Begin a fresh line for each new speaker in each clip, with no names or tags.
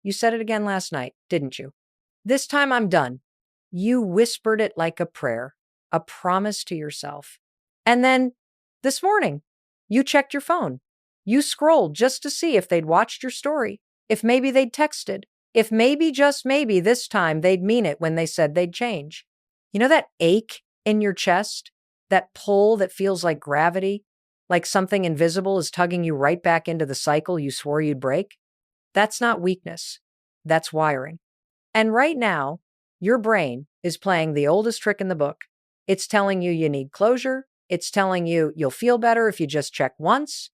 You said it again last night, didn't you? This time I'm done. You whispered it like a prayer, a promise to yourself. And then this morning, you checked your phone. You scrolled just to see if they'd watched your story, if maybe they'd texted, if maybe, just maybe, this time they'd mean it when they said they'd change. You know that ache in your chest? That pull that feels like gravity? Like something invisible is tugging you right back into the cycle you swore you'd break? That's not weakness. That's wiring. And right now, your brain is playing the oldest trick in the book. It's telling you you need closure. It's telling you you'll feel better if you just check once.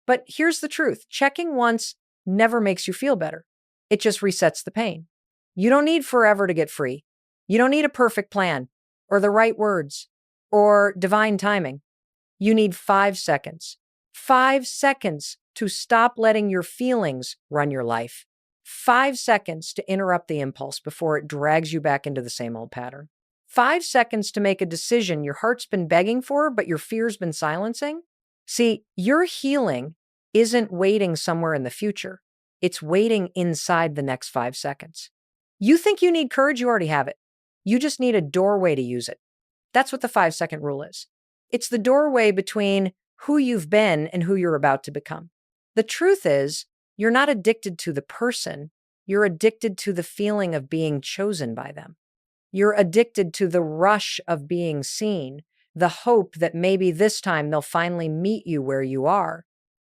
But here's the truth. Checking once never makes you feel better. It just resets the pain. You don't need forever to get free. You don't need a perfect plan or the right words or divine timing. You need 5 seconds. 5 seconds to stop letting your feelings run your life. 5 seconds to interrupt the impulse before it drags you back into the same old pattern. 5 seconds to make a decision your heart's been begging for, but your fear's been silencing. See, your healing isn't waiting somewhere in the future. It's waiting inside the next 5 seconds. You think you need courage, you already have it. You just need a doorway to use it. That's what the 5-second rule is. It's the doorway between who you've been and who you're about to become. The truth is, you're not addicted to the person. You're addicted to the feeling of being chosen by them. You're addicted to the rush of being seen, the hope that maybe this time they'll finally meet you where you are.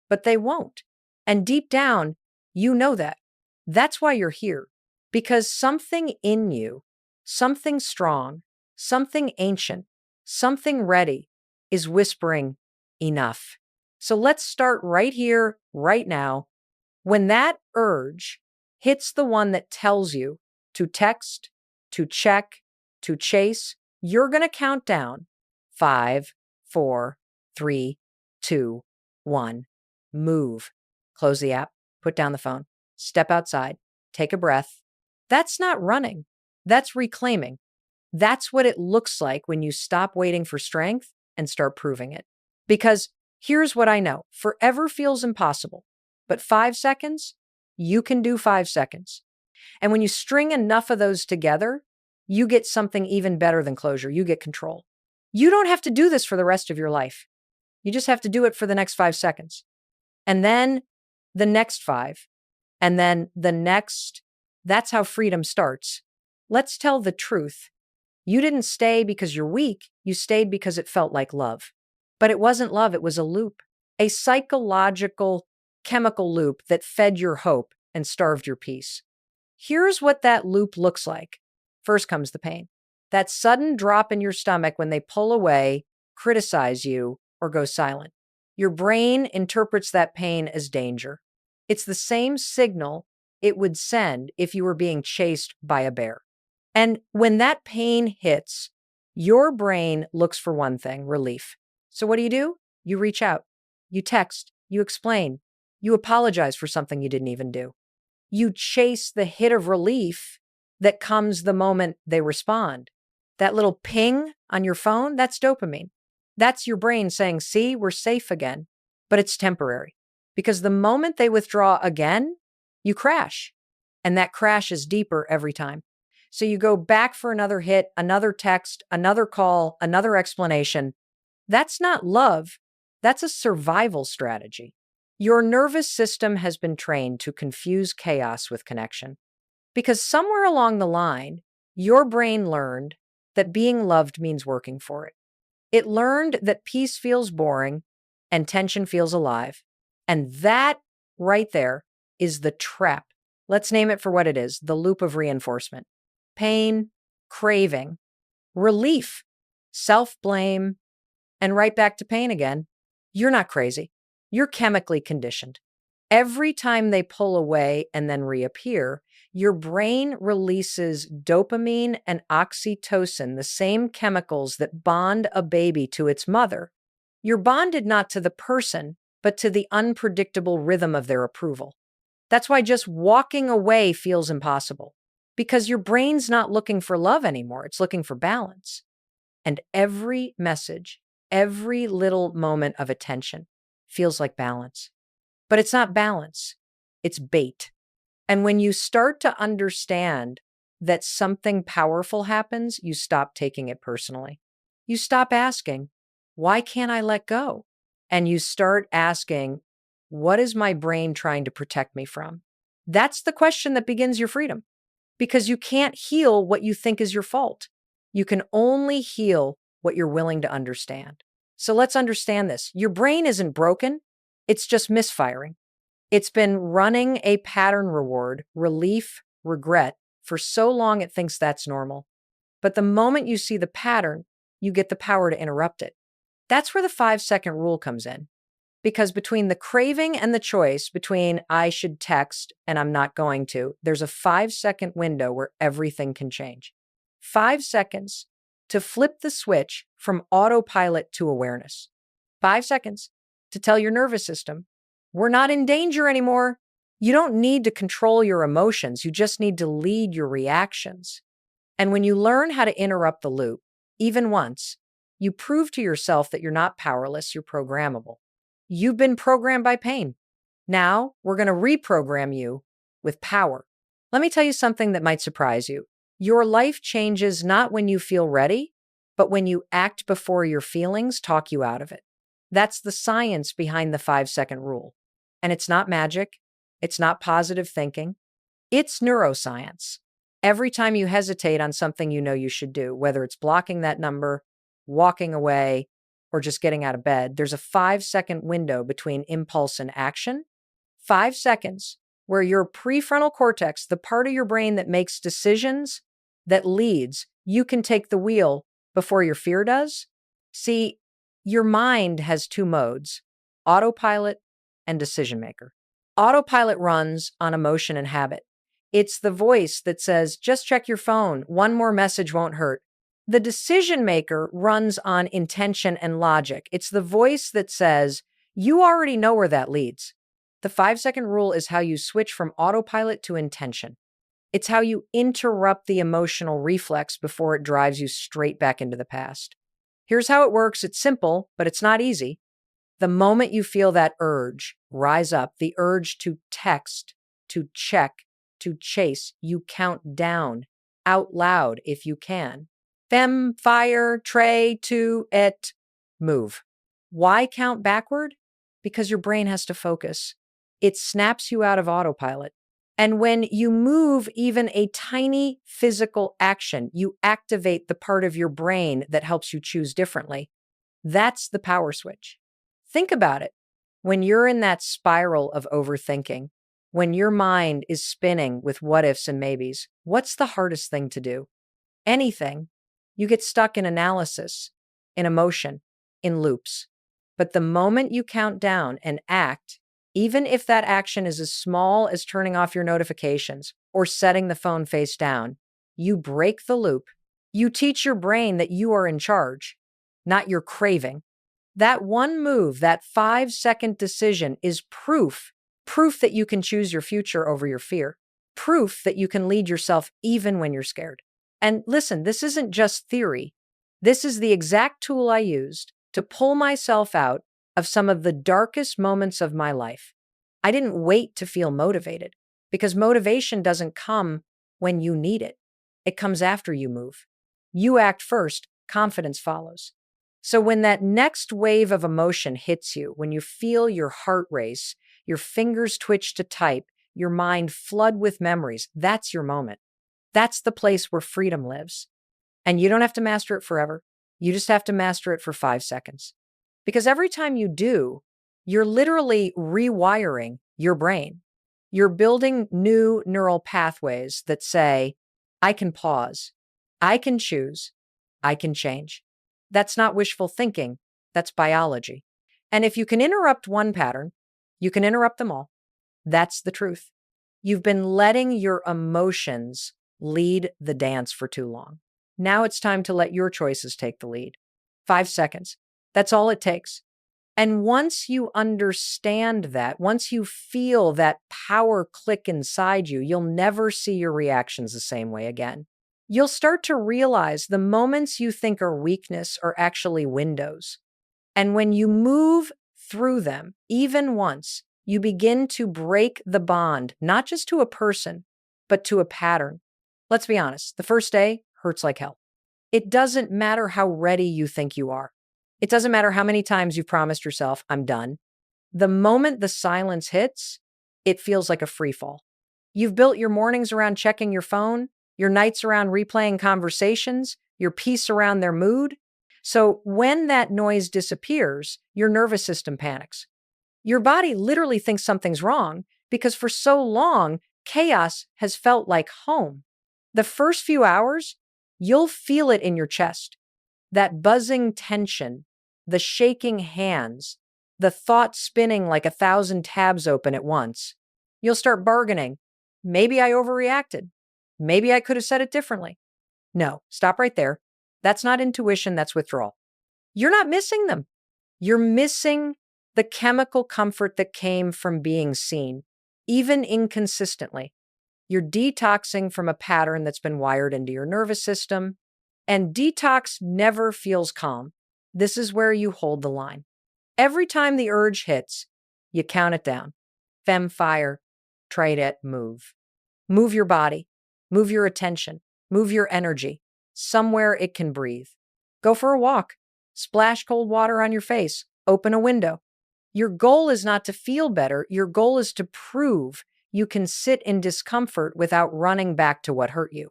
But they won't. And deep down, you know that. That's why you're here. Because something in you, something strong, something ancient, something ready is whispering, enough. So let's start right here, right now. When that urge hits the one that tells you to text, to check, to chase, you're going to count down 5, 4, 3, 2, 1. Move. Close the app, put down the phone, step outside, take a breath. That's not running. That's reclaiming. That's what it looks like when you stop waiting for strength and start proving it. Because here's what I know. Forever feels impossible. But 5 seconds, you can do 5 seconds. And when you string enough of those together, you get something even better than closure. You get control. You don't have to do this for the rest of your life. You just have to do it for the next 5 seconds. And then the next 5. And then the next. That's how freedom starts. Let's tell the truth. You didn't stay because you're weak. You stayed because it felt like love. But it wasn't love. It was a loop, a psychological, chemical loop that fed your hope and starved your peace. Here's what that loop looks like. First comes the pain. That sudden drop in your stomach when they pull away, criticize you, or go silent. Your brain interprets that pain as danger. It's the same signal it would send if you were being chased by a bear. And when that pain hits, your brain looks for one thing, relief. So what do? You reach out. You text. You explain. You apologize for something you didn't even do. You chase the hit of relief that comes the moment they respond. That little ping on your phone, that's dopamine. That's your brain saying, see, we're safe again. But it's temporary. Because the moment they withdraw again, you crash. And that crash is deeper every time. So you go back for another hit, another text, another call, another explanation. That's not love. That's a survival strategy. Your nervous system has been trained to confuse chaos with connection. Because somewhere along the line, your brain learned that being loved means working for it. It learned that peace feels boring and tension feels alive. And that right there is the trap. Let's name it for what it is, the loop of reinforcement. Pain, craving, relief, self-blame, and right back to pain again. You're not crazy. You're chemically conditioned. Every time they pull away and then reappear, your brain releases dopamine and oxytocin, the same chemicals that bond a baby to its mother. You're bonded not to the person, but to the unpredictable rhythm of their approval. That's why just walking away feels impossible, because your brain's not looking for love anymore. It's looking for balance. And every message, every little moment of attention feels like balance. But it's not balance. It's bait. And when you start to understand that something powerful happens, you stop taking it personally. You stop asking, why can't I let go? And you start asking, what is my brain trying to protect me from? That's the question that begins your freedom, because you can't heal what you think is your fault. You can only heal what you're willing to understand. So let's understand this. Your brain isn't broken, it's just misfiring. It's been running a pattern reward, relief, regret for so long it thinks that's normal. But the moment you see the pattern, you get the power to interrupt it. That's where the 5-second rule comes in. Because between the craving and the choice between I should text and I'm not going to, there's a 5-second window where everything can change. 5 seconds to flip the switch from autopilot to awareness. 5 seconds to tell your nervous system, we're not in danger anymore. You don't need to control your emotions. You just need to lead your reactions. And when you learn how to interrupt the loop, even once, you prove to yourself that you're not powerless, you're programmable. You've been programmed by pain. Now we're going to reprogram you with power. Let me tell you something that might surprise you. Your life changes not when you feel ready, but when you act before your feelings talk you out of it. That's the science behind the 5-second rule. And it's not magic. It's not positive thinking. It's neuroscience. Every time you hesitate on something you know you should do, whether it's blocking that number, walking away, or just getting out of bed, there's a 5-second window between impulse and action. 5 seconds where your prefrontal cortex, the part of your brain that makes decisions, that leads, you can take the wheel before your fear does. See, your mind has 2 modes, autopilot and decision maker. Autopilot runs on emotion and habit. It's the voice that says, just check your phone. One more message won't hurt. The decision maker runs on intention and logic. It's the voice that says, you already know where that leads. The 5-second rule is how you switch from autopilot to intention. It's how you interrupt the emotional reflex before it drives you straight back into the past. Here's how it works. It's simple, but it's not easy. The moment you feel that urge rise up, the urge to text, to check, to chase, you count down out loud if you can. Fem, fire, tray, to, et, move. Why count backward? Because your brain has to focus. It snaps you out of autopilot. And when you move even a tiny physical action, you activate the part of your brain that helps you choose differently. That's the power switch. Think about it. When you're in that spiral of overthinking, when your mind is spinning with what ifs and maybes, what's the hardest thing to do? Anything. You get stuck in analysis, in emotion, in loops. But the moment you count down and act, even if that action is as small as turning off your notifications or setting the phone face down, you break the loop. You teach your brain that you are in charge, not your craving. That one move, that 5-second decision is proof that you can choose your future over your fear, proof that you can lead yourself even when you're scared. And listen, this isn't just theory. This is the exact tool I used to pull myself out of some of the darkest moments of my life. I didn't wait to feel motivated, because motivation doesn't come when you need it. It comes after you move. You act first, confidence follows. So when that next wave of emotion hits you, when you feel your heart race, your fingers twitch to type, your mind flood with memories, that's your moment. That's the place where freedom lives. And you don't have to master it forever. You just have to master it for 5 seconds. Because every time you do, you're literally rewiring your brain. You're building new neural pathways that say, I can pause, I can choose, I can change. That's not wishful thinking. That's biology. And if you can interrupt one pattern, you can interrupt them all. That's the truth. You've been letting your emotions lead the dance for too long. Now it's time to let your choices take the lead. 5 seconds. That's all it takes. And once you understand that, once you feel that power click inside you, you'll never see your reactions the same way again. You'll start to realize the moments you think are weakness are actually windows. And when you move through them, even once, You begin to break the bond, not just to a person, but to a pattern. Let's be honest, the first day hurts like hell. It doesn't matter how ready you think you are. It doesn't matter how many times you've promised yourself, I'm done. The moment the silence hits, it feels like a free fall. You've built your mornings around checking your phone, your nights around replaying conversations, your peace around their mood. So when that noise disappears, your nervous system panics. Your body literally thinks something's wrong because for so long, chaos has felt like home. The first few hours, you'll feel it in your chest. That buzzing tension, the shaking hands, the thought spinning like 1,000 tabs open at once. You'll start bargaining. Maybe I overreacted. Maybe I could have said it differently. No, stop right there. That's not intuition, that's withdrawal. You're not missing them. You're missing the chemical comfort that came from being seen, even inconsistently. You're detoxing from a pattern that's been wired into your nervous system, and detox never feels calm. This is where you hold the line. Every time the urge hits, you count it down. Fem fire, trade it, move. Move your body, move your attention, move your energy, somewhere it can breathe. Go for a walk, splash cold water on your face, open a window. Your goal is not to feel better. Your goal is to prove you can sit in discomfort without running back to what hurt you.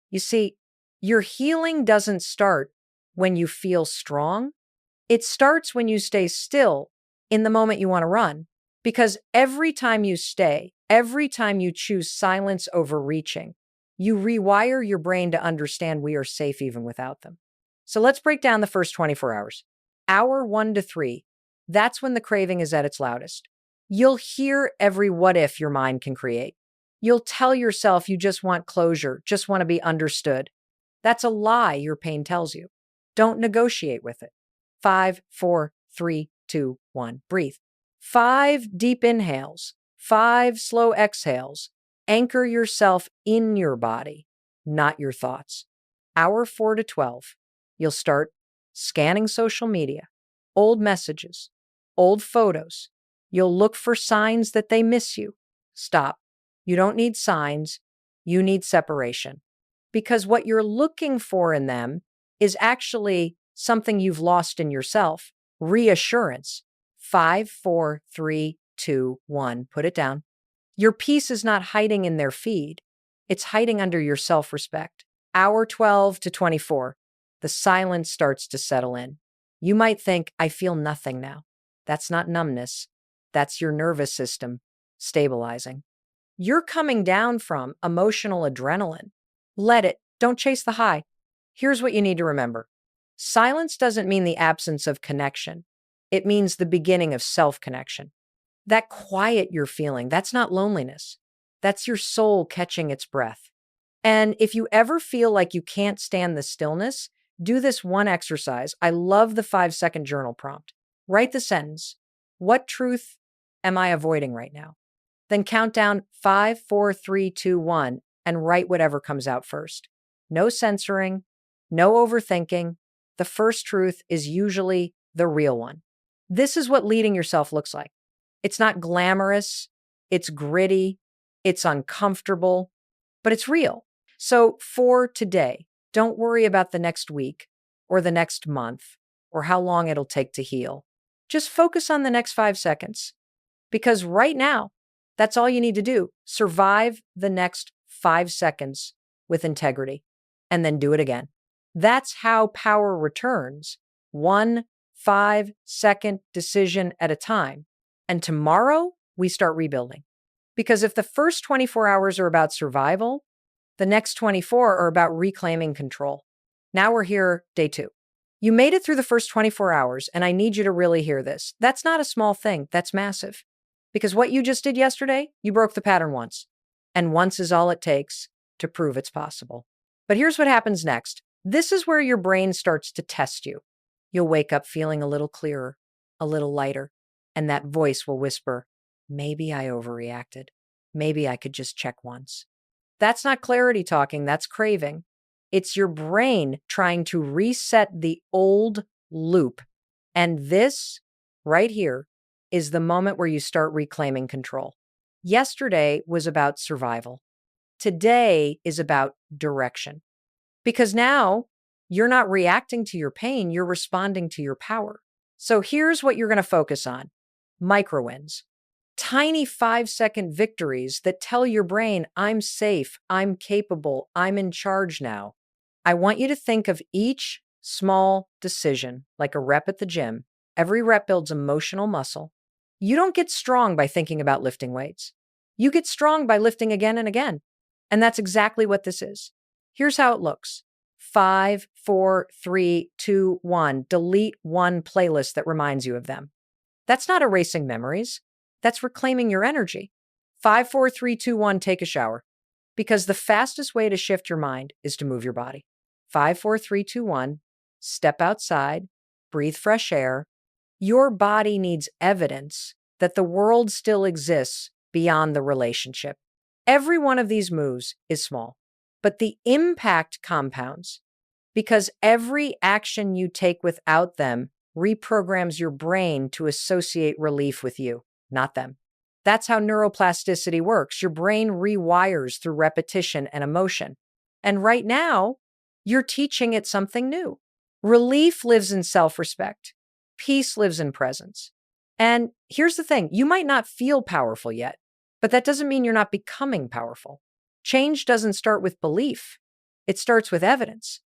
You see, your healing doesn't start when you feel strong. It starts when you stay still in the moment you want to run. Because every time you stay, every time you choose silence over reaching, you rewire your brain to understand we are safe even without them. So let's break down the first 24 hours. Hour 1 to 3, that's when the craving is at its loudest. You'll hear every what if your mind can create. You'll tell yourself you just want closure, just want to be understood. That's a lie your pain tells you. Don't negotiate with it. 5, 4, 3, 2, 1, breathe. 5 deep inhales, 5 slow exhales. Anchor yourself in your body, not your thoughts. Hour 4 to 12, you'll start scanning social media, old messages, old photos. You'll look for signs that they miss you. Stop. You don't need signs. You need separation. Because what you're looking for in them is actually something you've lost in yourself. Reassurance. 5, 4, 3, 2, 1. Put it down. Your peace is not hiding in their feed. It's hiding under your self-respect. Hour 12 to 24. The silence starts to settle in. You might think, I feel nothing now. That's not numbness. That's your nervous system stabilizing. You're coming down from emotional adrenaline. Let it. Don't chase the high. Here's what you need to remember. Silence doesn't mean the absence of connection. It means the beginning of self-connection. That quiet you're feeling, that's not loneliness. That's your soul catching its breath. And if you ever feel like you can't stand the stillness, do this one exercise. I love the 5-second journal prompt. Write the sentence, what truth am I avoiding right now? Then count down 5, 4, 3, 2, 1, and write whatever comes out first. No censoring, no overthinking. The first truth is usually the real one. This is what leading yourself looks like. It's not glamorous, it's gritty, it's uncomfortable, but it's real. So for today, don't worry about the next week or the next month or how long it'll take to heal. Just focus on the next 5 seconds. Because right now, that's all you need to do. Survive the next 5 seconds with integrity and then do it again. That's how power returns, 1 5-second decision at a time. And tomorrow, we start rebuilding. Because if the first 24 hours are about survival, the next 24 are about reclaiming control. Now we're here, day 2. You made it through the first 24 hours, and I need you to really hear this. That's not a small thing. That's massive. Because what you just did yesterday, you broke the pattern once. And once is all it takes to prove it's possible. But here's what happens next. This is where your brain starts to test you. You'll wake up feeling a little clearer, a little lighter, and that voice will whisper, maybe I overreacted. Maybe I could just check once. That's not clarity talking, that's craving. It's your brain trying to reset the old loop. And this, right here, is the moment where you start reclaiming control. Yesterday was about survival. Today is about direction. Because now you're not reacting to your pain, you're responding to your power. So here's what you're going to focus on: micro wins, tiny 5-second victories that tell your brain, I'm safe, I'm capable, I'm in charge now. I want you to think of each small decision like a rep at the gym. Every rep builds emotional muscle. You don't get strong by thinking about lifting weights. You get strong by lifting again and again. And that's exactly what this is. Here's how it looks: 5, 4, 3, 2, 1. Delete one playlist that reminds you of them. That's not erasing memories. That's reclaiming your energy. 5, 4, 3, 2, 1. Take a shower. Because the fastest way to shift your mind is to move your body. 5, 4, 3, 2, 1. Step outside. Breathe fresh air. Your body needs evidence that the world still exists beyond the relationship. Every one of these moves is small, but the impact compounds because every action you take without them reprograms your brain to associate relief with you, not them. That's how neuroplasticity works. Your brain rewires through repetition and emotion. And right now, you're teaching it something new. Relief lives in self-respect. Peace lives in presence. And here's the thing: you might not feel powerful yet, but that doesn't mean you're not becoming powerful. Change doesn't start with belief. It starts with evidence.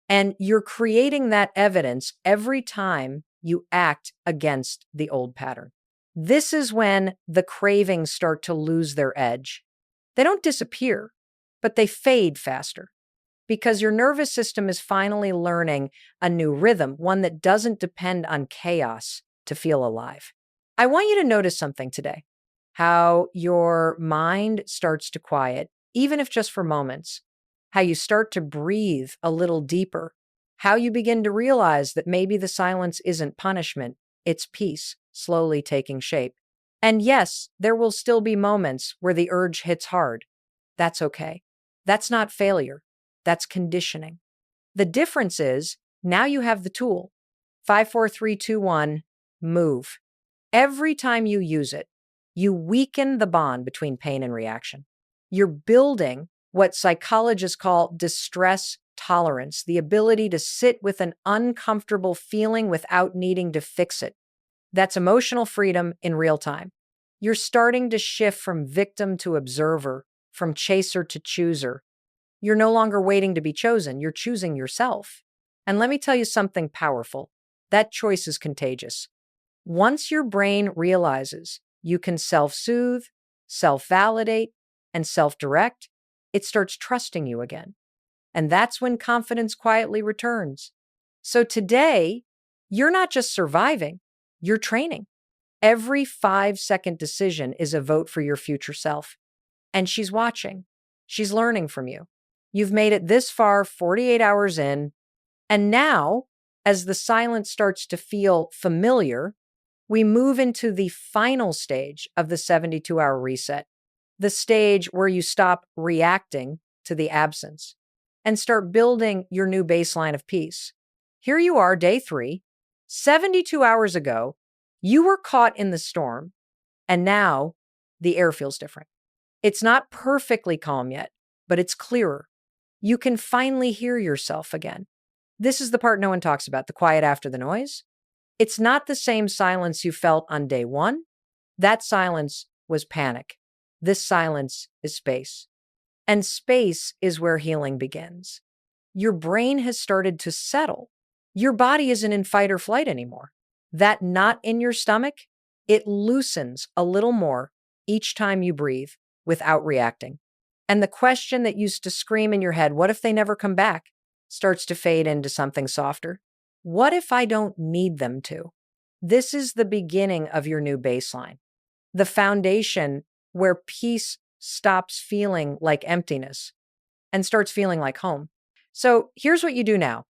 And you're creating that evidence every time you act against the old pattern. This is when the cravings start to lose their edge. They don't disappear, but they fade faster because your nervous system is finally learning a new rhythm, one that doesn't depend on chaos to feel alive. I want you to notice something today: how your mind starts to quiet, even if just for moments, how you start to breathe a little deeper, how you begin to realize that maybe the silence isn't punishment, it's peace slowly taking shape. And yes, there will still be moments where the urge hits hard. That's okay. That's not failure. That's conditioning. The difference is now you have the tool. 5, 4, 3, 2, 1, move. Every time you use it, you weaken the bond between pain and reaction. You're building what psychologists call distress tolerance, the ability to sit with an uncomfortable feeling without needing to fix it. That's emotional freedom in real time. You're starting to shift from victim to observer, from chaser to chooser. You're no longer waiting to be chosen. You're choosing yourself. And let me tell you something powerful. That choice is contagious. Once your brain realizes you can self-soothe, self-validate, and self-direct, it starts trusting you again. And that's when confidence quietly returns. So today, you're not just surviving, you're training. Every 5-second decision is a vote for your future self. And she's watching. She's learning from you. You've made it this far, 48 hours in. And now, as the silence starts to feel familiar, we move into the final stage of the 72-hour reset, the stage where you stop reacting to the absence and start building your new baseline of peace. Here you are, day 3. 72 hours ago, you were caught in the storm, and now the air feels different. It's not perfectly calm yet, but it's clearer. You can finally hear yourself again. This is the part no one talks about, the quiet after the noise. It's not the same silence you felt on day 1. That silence was panic. This silence is space. And space is where healing begins. Your brain has started to settle. Your body isn't in fight or flight anymore. That knot in your stomach, it loosens a little more each time you breathe without reacting. And the question that used to scream in your head, what if they never come back, starts to fade into something softer. What if I don't need them to? This is the beginning of your new baseline, the foundation where peace stops feeling like emptiness and starts feeling like home. So here's what you do now.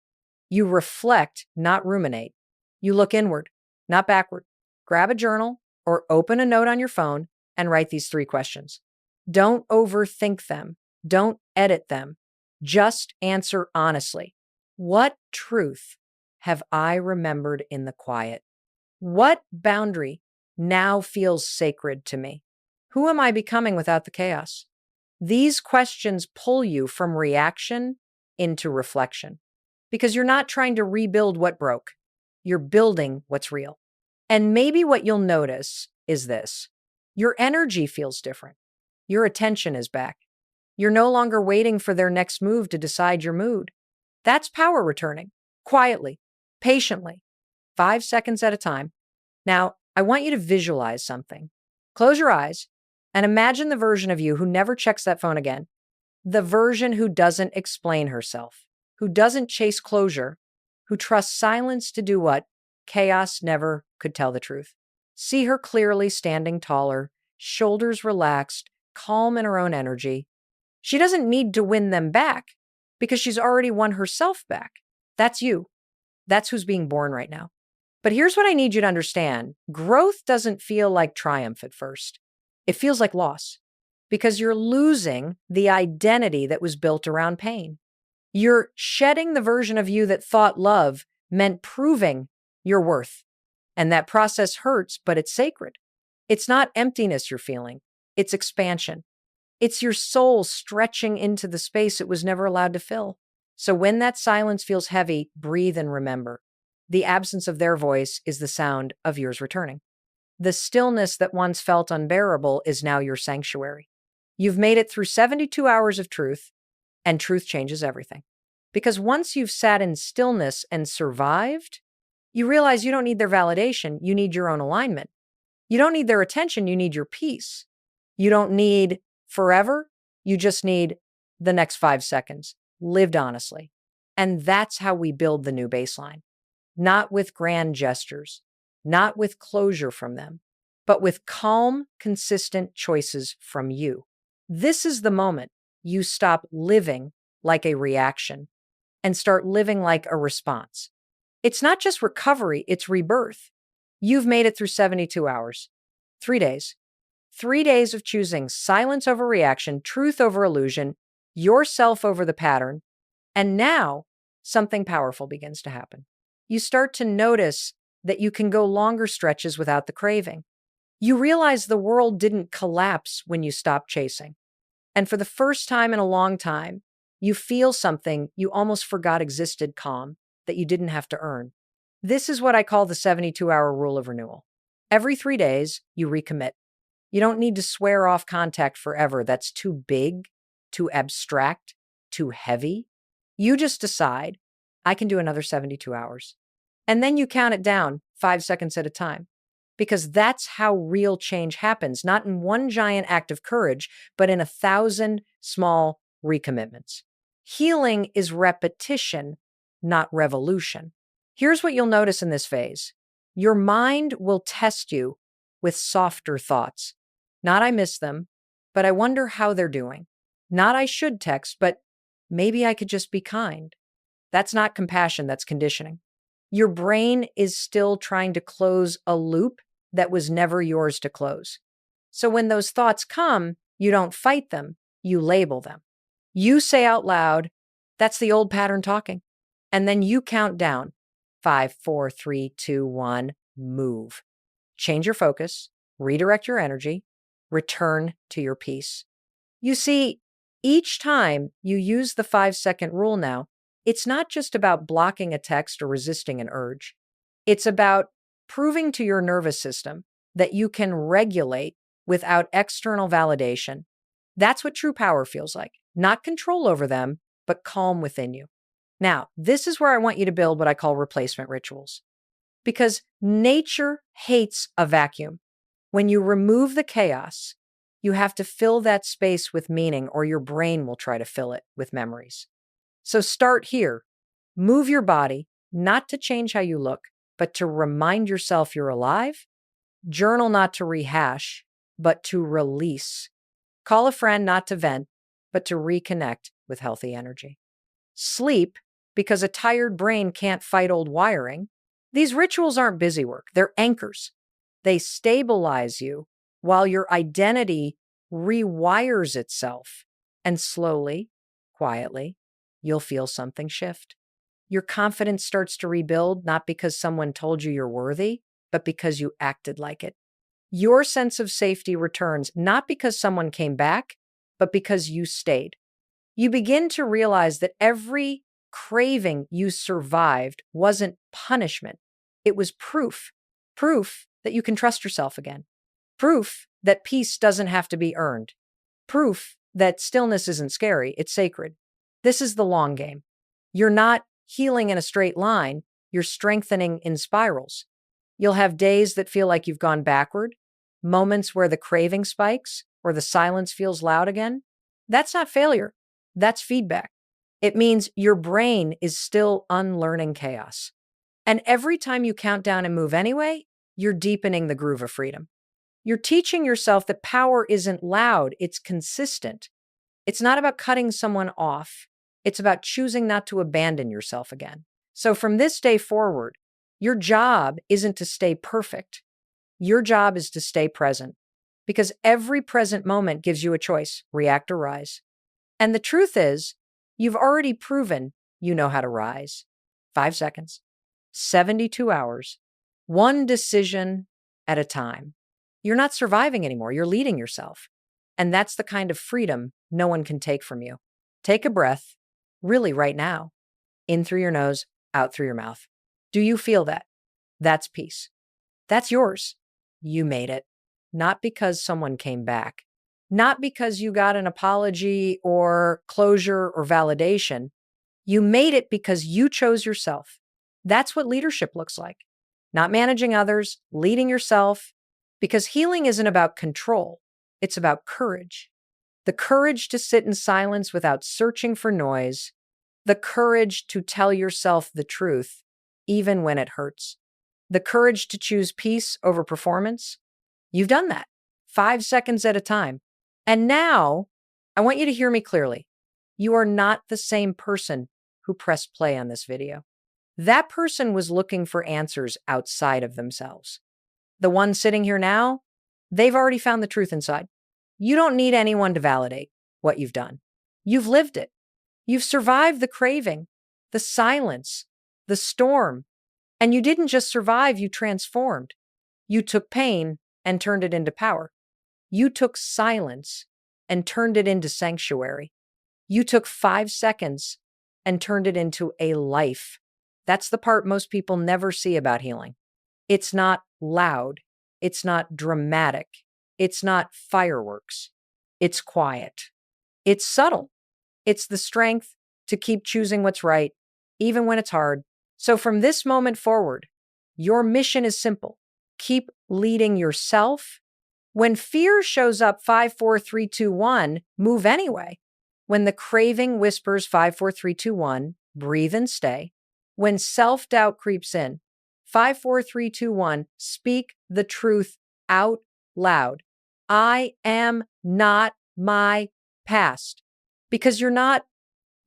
You reflect, not ruminate. You look inward, not backward. Grab a journal or open a note on your phone and write these 3 questions. Don't overthink them. Don't edit them. Just answer honestly. What truth have I remembered in the quiet? What boundary now feels sacred to me? Who am I becoming without the chaos? These questions pull you from reaction into reflection because you're not trying to rebuild what broke. You're building what's real. And maybe what you'll notice is this: your energy feels different. Your attention is back. You're no longer waiting for their next move to decide your mood. That's power returning, quietly, patiently, 5 seconds at a time. Now, I want you to visualize something. Close your eyes and imagine the version of you who never checks that phone again. The version who doesn't explain herself, who doesn't chase closure, who trusts silence to do what? Chaos never could tell the truth. See her clearly standing taller, shoulders relaxed, calm in her own energy. She doesn't need to win them back because she's already won herself back. That's you. That's who's being born right now. But here's what I need you to understand. Growth doesn't feel like triumph at first. It feels like loss because you're losing the identity that was built around pain. You're shedding the version of you that thought love meant proving your worth. And that process hurts, but it's sacred. It's not emptiness you're feeling. It's expansion. It's your soul stretching into the space it was never allowed to fill. So when that silence feels heavy, breathe and remember. The absence of their voice is the sound of yours returning. The stillness that once felt unbearable is now your sanctuary. You've made it through 72 hours of truth, and truth changes everything. Because once you've sat in stillness and survived, you realize you don't need their validation, you need your own alignment. You don't need their attention, you need your peace. You don't need forever, you just need the next 5 seconds, lived honestly. And that's how we build the new baseline. Not with grand gestures, not with closure from them, but with calm, consistent choices from you. This is the moment you stop living like a reaction and start living like a response. It's not just recovery, it's rebirth. You've made it through 72 hours, 3 days. 3 days of choosing silence over reaction, truth over illusion, yourself over the pattern. And now something powerful begins to happen. You start to notice that you can go longer stretches without the craving. You realize the world didn't collapse when you stopped chasing. And for the first time in a long time, you feel something you almost forgot existed, calm, that you didn't have to earn. This is what I call the 72-hour rule of renewal. Every 3 days, you recommit. You don't need to swear off contact forever. That's too big, too abstract, too heavy. You just decide, I can do another 72 hours. And then you count it down 5 seconds at a time. Because that's how real change happens, not in one giant act of courage, but in 1,000 small recommitments. Healing is repetition, not revolution. Here's what you'll notice in this phase. Your mind will test you with softer thoughts. Not I miss them, but I wonder how they're doing. Not I should text, but maybe I could just be kind. That's not compassion, that's conditioning. Your brain is still trying to close a loop that was never yours to close. So when those thoughts come, you don't fight them, you label them. You say out loud, that's the old pattern talking. And then you count down, 5, 4, 3, 2, 1, move. Change your focus, redirect your energy, return to your peace. You see, each time you use the 5-second rule now, it's not just about blocking a text or resisting an urge. It's about proving to your nervous system that you can regulate without external validation. That's what true power feels like. Not control over them, but calm within you. Now, this is where I want you to build what I call replacement rituals. Because nature hates a vacuum. When you remove the chaos, you have to fill that space with meaning, or your brain will try to fill it with memories. So start here. Move your body, not to change how you look, but to remind yourself you're alive. Journal not to rehash, but to release. Call a friend not to vent, but to reconnect with healthy energy. Sleep, because a tired brain can't fight old wiring. These rituals aren't busy work, they're anchors. They stabilize you while your identity rewires itself. And slowly, quietly, you'll feel something shift. Your confidence starts to rebuild, not because someone told you you're worthy, but because you acted like it. Your sense of safety returns not because someone came back, but because you stayed. You begin to realize that every craving you survived wasn't punishment. It was proof that you can trust yourself again, proof that peace doesn't have to be earned, proof that stillness isn't scary, it's sacred. This is the long game. You're not healing in a straight line, you're strengthening in spirals. You'll have days that feel like you've gone backward, moments where the craving spikes or the silence feels loud again. That's not failure. That's feedback. It means your brain is still unlearning chaos. And every time you count down and move anyway, you're deepening the groove of freedom. You're teaching yourself that power isn't loud, it's consistent. It's not about cutting someone off. It's about choosing not to abandon yourself again. So from this day forward, your job isn't to stay perfect. Your job is to stay present, because every present moment gives you a choice, react or rise. And the truth is, you've already proven you know how to rise. 5 seconds, 72 hours, one decision at a time. You're not surviving anymore. You're leading yourself. And that's the kind of freedom no one can take from you. Take a breath, really right now, in through your nose, out through your mouth. Do you feel that? That's peace. That's yours. You made it. Not because someone came back. Not because you got an apology or closure or validation. You made it because you chose yourself. That's what leadership looks like. Not managing others, leading yourself. Because healing isn't about control. It's about courage. The courage to sit in silence without searching for noise. The courage to tell yourself the truth, even when it hurts. The courage to choose peace over performance. You've done that 5 seconds at a time. And now I want you to hear me clearly. You are not the same person who pressed play on this video. That person was looking for answers outside of themselves. The one sitting here now, they've already found the truth inside. You don't need anyone to validate what you've done. You've lived it. You've survived the craving, the silence, the storm. And you didn't just survive, you transformed. You took pain and turned it into power. You took silence and turned it into sanctuary. You took 5 seconds and turned it into a life. That's the part most people never see about healing. It's not loud. It's not dramatic. It's not fireworks. It's quiet. It's subtle. It's the strength to keep choosing what's right, even when it's hard. So from this moment forward, your mission is simple. Keep leading yourself. When fear shows up 5, 4, 3, 2, 1, move anyway. When the craving whispers 5, 4, 3, 2, 1, breathe and stay. When self-doubt creeps in, 5, 4, 3, 2, 1, speak the truth out loud. I am not my past. Because you're not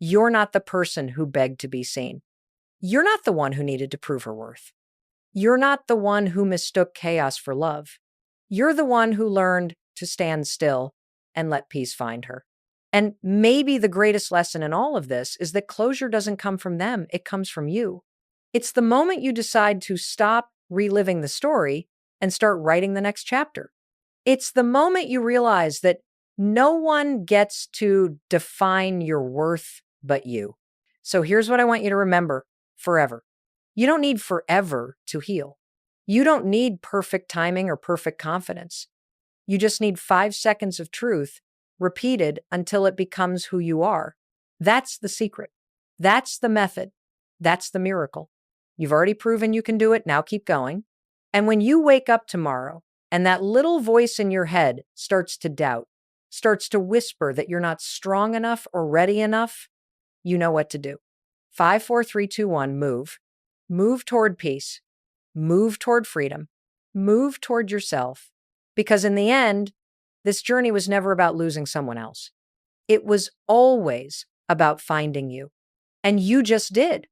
the person who begged to be seen. You're not the one who needed to prove her worth. You're not the one who mistook chaos for love. You're the one who learned to stand still and let peace find her. And maybe the greatest lesson in all of this is that closure doesn't come from them, it comes from you. It's the moment you decide to stop reliving the story and start writing the next chapter. It's the moment you realize that no one gets to define your worth but you. So here's what I want you to remember forever. You don't need forever to heal. You don't need perfect timing or perfect confidence. You just need 5 seconds of truth repeated until it becomes who you are. That's the secret. That's the method. That's the miracle. You've already proven you can do it. Now keep going. And when you wake up tomorrow and that little voice in your head starts to doubt, starts to whisper that you're not strong enough or ready enough, you know what to do. 5, 4, 3, 2, 1, move. Move toward peace. Move toward freedom. Move toward yourself. Because in the end, this journey was never about losing someone else. It was always about finding you. And you just did.